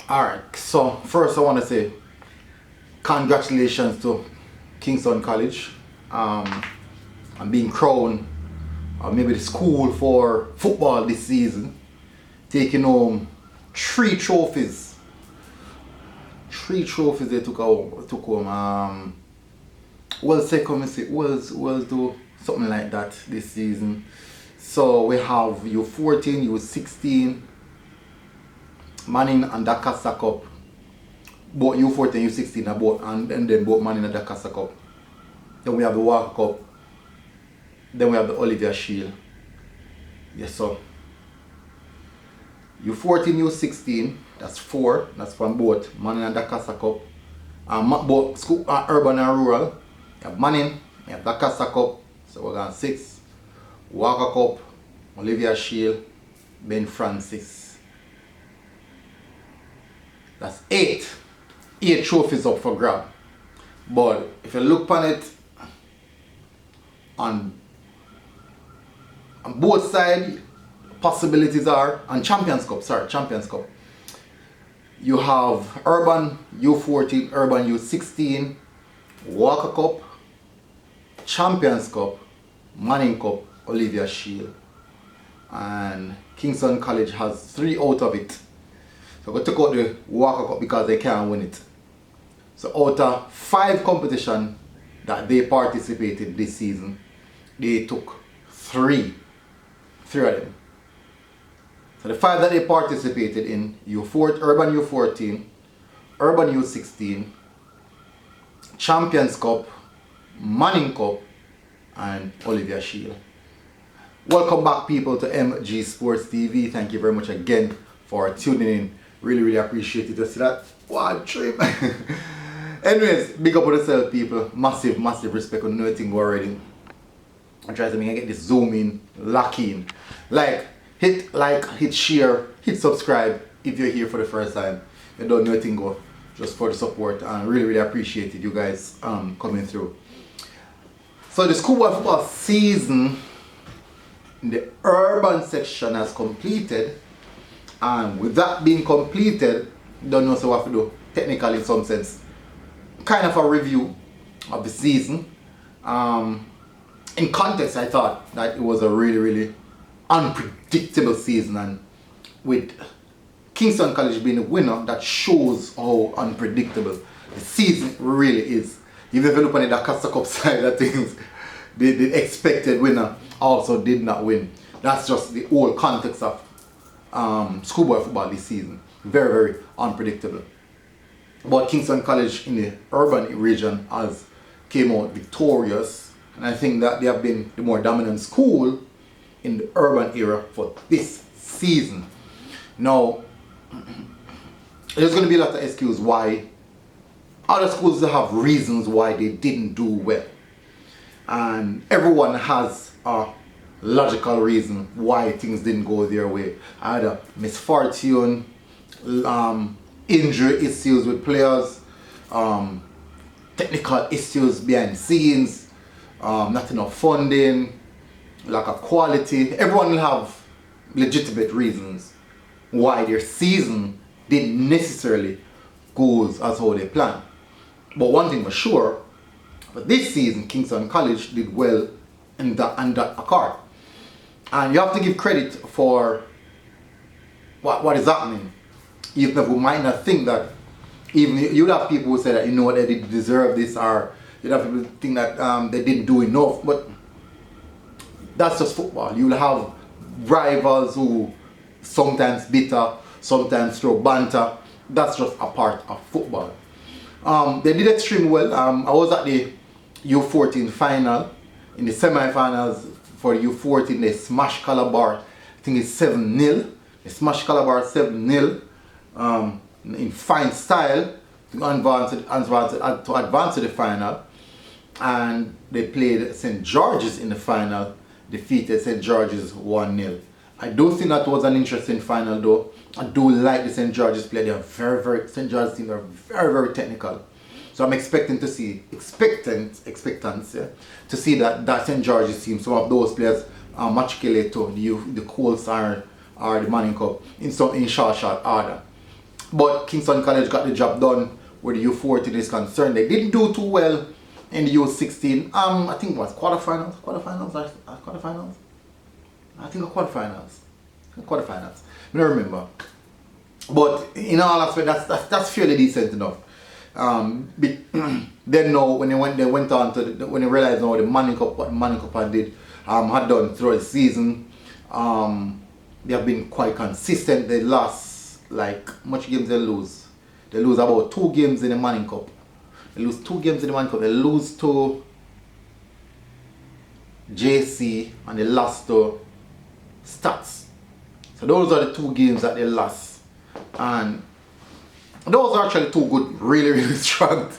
Alright, so first I want to say congratulations to Kingston College and being crowned maybe the school for football this season, taking home three trophies. Three trophies they took home. Well, second, we'll do something like that this season. So we have U14, U16, Manning and Dakasa Cup. Both U14, U16 are both, and then both Manning and Dakasa Cup. Then we have the Walker Cup. Then we have the Olivia Shield. Yes, sir. U14, U16, that's four. That's from both Manning and Dakasa Cup. Both school, urban and rural. You have Manning, you have Dakasa Cup, so we're going 6. Walker Cup, Olivia Shield, Ben Francis. That's 8. 8 trophies up for grab. But if you look on it on both sides, possibilities are on Champions Cup. You have Urban U14, Urban U16, Walker Cup, Champions Cup, Manning Cup, Olivia Shield, and Kingston College has 3 out of it. So we took out the Walker Cup because they can't win it. So out of 5 competitions that they participated this season, they took 3 of them. So the 5 that they participated in, Urban U14, Urban U16, Champions Cup, Manning Cup, and Olivia Shield. Welcome back, people, to MG Sports TV. Thank you very much again for tuning in. Really appreciate it to see that one trip. Anyways, big up on yourself, people. Massive respect on nothing already. I'm trying to get this zoom in, lock in. Hit share, hit subscribe if you're here for the first time. You don't know anything go, just for the support, and really appreciate it, you guys coming through. So the schoolboy football season in the urban section has completed, and with that being completed, don't know so what to do technically in some sense. Kind of a review of the season. In context, I thought that it was a really unpredictable season, and with Kingston College being the winner, that shows how unpredictable the season really is. Even if you look on the Dakasa Cup side of things, the expected winner also did not win. That's just the whole context of schoolboy football this season. Very unpredictable. But Kingston College in the urban region has came out victorious, and I think that they have been the more dominant school in the urban era for this season. Now, there's going to be a lot of excuses why other schools have reasons why they didn't do well, and everyone has a logical reason why things didn't go their way. Either misfortune, injury issues with players, technical issues behind the scenes, not enough funding, lack of quality. Everyone will have legitimate reasons why their season didn't necessarily go as how they planned. But one thing was sure, but this season Kingston College did well in that accord. And you have to give credit for what is happening. Even if we might not think that, even you'd have people who say that, you know, they didn't deserve this, or you'd have people think that they didn't do enough. But that's just football. You'll have rivals who sometimes bitter, sometimes throw banter. That's just a part of football. They did extremely well. I was at the U14 final. In the semi-finals for the U14, they smashed Calabar. I think it's 7-0. They smashed Calabar 7-0 in fine style to advance to the final. And they played St. George's in the final, defeated St. George's 1-0. I do think that was an interesting final though. I do like the St. George's play. They are St. George's team are very technical. So I'm expecting to see, to see that St. George's team, some of those players, Machikele to the Colts or the Manning Cup in short order. But Kingston College got the job done where the U14 is concerned. They didn't do too well in the U16. I think it was quarterfinals. I think quarterfinals. I don't remember. But in all aspects, that's fairly decent enough. Then now when they went on to when they realized now the Manning Cup, what Manning Cup had done throughout the season, they have been quite consistent. They lost like much games they lose. They lose about 2 games in the Manning Cup. They lose 2 games in the Manning Cup. They lose to JC and they lost to Stats. So those are the 2 games that they lost, and those are actually 2 good, really strong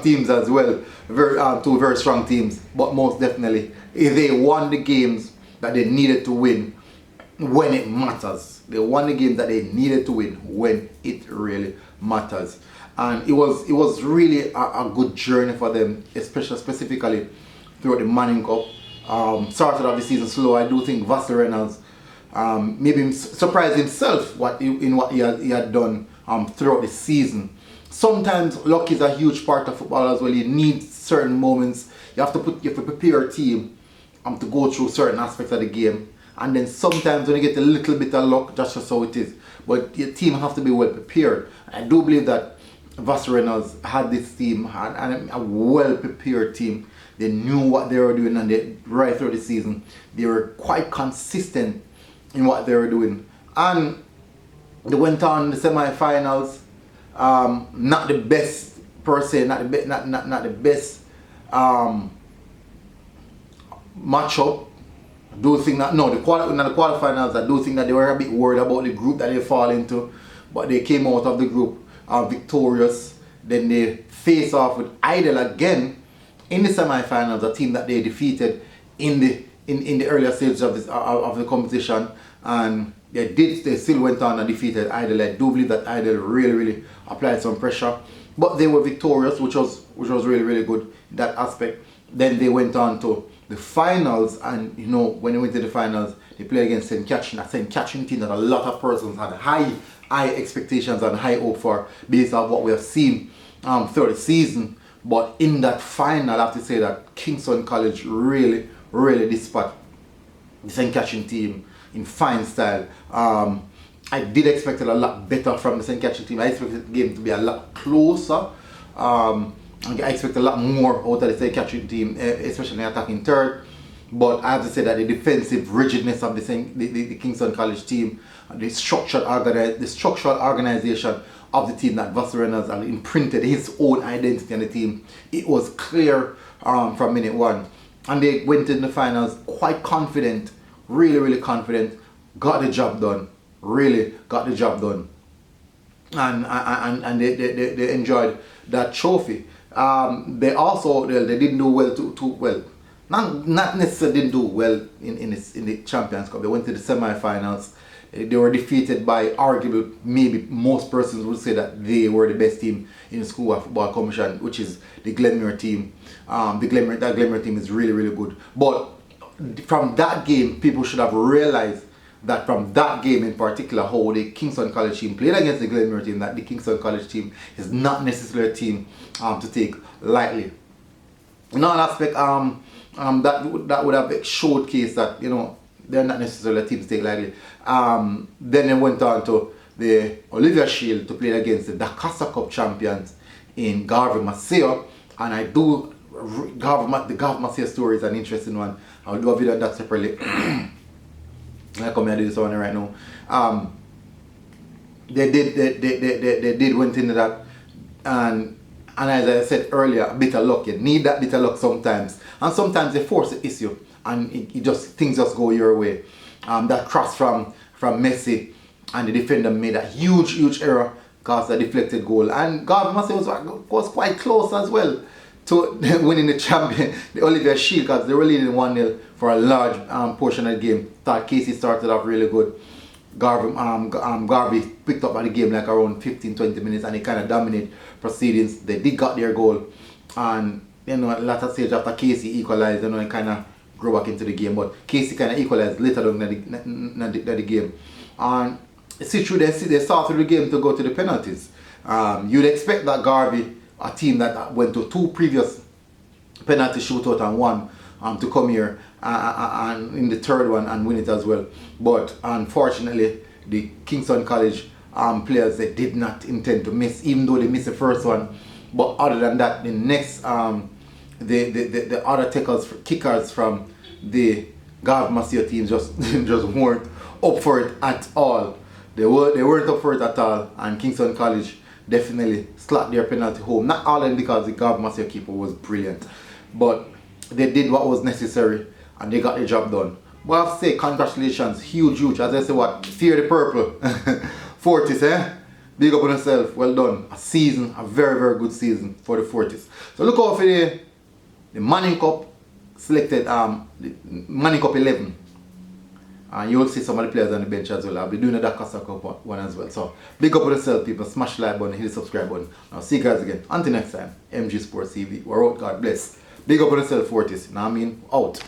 teams as well. 2 very strong teams. But most definitely, if they won the games that they needed to win when it matters. They won the games that they needed to win when it really matters. And it was really a good journey for them, specifically throughout the Manning Cup. Started off the season slow. I do think Vassell Reynolds maybe surprised himself in what he had done throughout the season. Sometimes luck is a huge part of football as well. You need certain moments. You have to prepare your team to go through certain aspects of the game. And then sometimes when you get a little bit of luck, that's just how it is. But your team have to be well prepared. I do believe that Vassell Reynolds had this team, had a well prepared team. They knew what they were doing, and right through the season, they were quite consistent in what they were doing. And they went on the semi-finals. Not the best per se, not the best matchup. I do think that the quarterfinals, I do think that they were a bit worried about the group that they fall into, but they came out of the group victorious. Then they face off with Idle again in the semi-finals, a team that they defeated in the earlier stages of the competition, and they still went on and defeated Idle. I do believe that Idle really applied some pressure, but they were victorious, which was really good in that aspect. Then they went on to the finals, and when they went to the finals, they played against St. Catherine, a St. Catherine team that a lot of persons had high expectations and high hope for based on what we have seen throughout the season. But in that final, I have to say that Kingston College really dispatched the St. Catherine team in fine style. I did expect a lot better from the St. Catherine team. I expected the game to be a lot closer. I expect a lot more out of the St. Catherine team, especially in attacking third. But I have to say that the defensive rigidness of the Kingston College team, the structural organization of the team that Vassell Reynolds had imprinted his own identity on the team, it was clear from minute 1. And they went in the finals quite confident, really confident, got the job done, really got the job done. And they enjoyed that trophy. They didn't do well too well. Not necessarily didn't do well in the Champions Cup. They went to the semi-finals. They were defeated by arguably, maybe most persons would say that they were the best team in the School of Football Commission, which is the Glenmuir team. That Glenmuir team is really good. But from that game, people should have realized that from that game in particular, how the Kingston College team played against the Glenmuir team, that the Kingston College team is not necessarily a team to take lightly. In all aspect, that would have showcased that they're not necessarily a team to take lightly. Then they went on to the Olivia Shield to play against the Dakasa Cup champions in Garvey Maceo, and the Garvey Maceo story is an interesting one. I'll do a video on that separately. I come here to do this one right now. They did went into that, and as I said earlier, a bit of luck. You need that bit of luck sometimes, and sometimes they force the issue, and things just go your way. That cross from Messi, and the defender made a huge error, caused a deflected goal, and Garvey Maceo was quite close as well to winning the Olivia Shield, because they were leading 1-0 for a large portion of the game. Thought Casey started off really good. Garvey picked up at the game like around 15-20 minutes, and they kind of dominated proceedings. They did got their goal, and at the latter stage after Casey equalized, they kind of grew back into the game. But Casey kind of equalized later on in the game. And see through they saw through the game to go to the penalties. You'd expect that Garvey, a team that went to 2 previous penalty shootout and won, to come here and in the third one and win it as well. But unfortunately, the Kingston College players, they did not intend to miss, even though they missed the first one. But other than that, the next the other kickers from the Gav Masio teams just weren't up for it at all. They weren't up for it at all, and Kingston College definitely slapped their penalty home. Not all of them, because the Gav Masio keeper was brilliant, but they did what was necessary and they got the job done. But I have to say, congratulations, huge. As I say, what, fear the purple. FORTIS, big up on yourself, well done. A very good season for the FORTIS. So look out for the Manning Cup selected, the Manning Cup 11. And you will see some of the players on the bench as well. I'll be doing the Dakasa Cup one as well. So big up on yourself, people. Smash the like button, hit the subscribe button. I'll see you guys again. Until next time, MG Sports TV. We're out. God bless. Big up on yourself, FORTIS. You know what I mean? Out.